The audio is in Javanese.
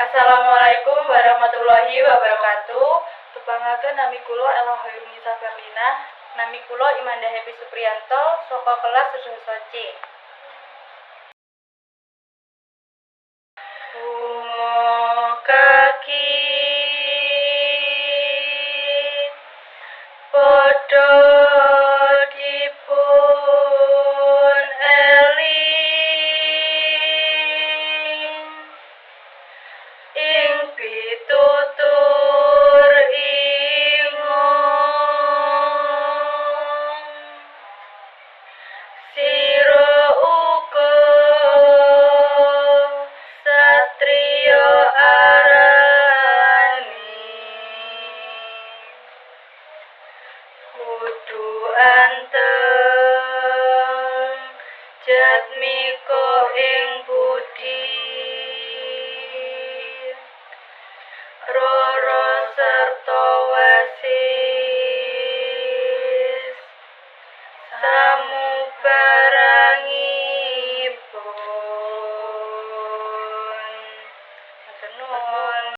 Assalamualaikum warahmatullahi wabarakatuh. Tepangaken nami kula Ella Hoirunisa Ferlina, nami kula Imanda Happy Supriyanto saka kelas 7 C. Kaki padha dipun eling ing pitutur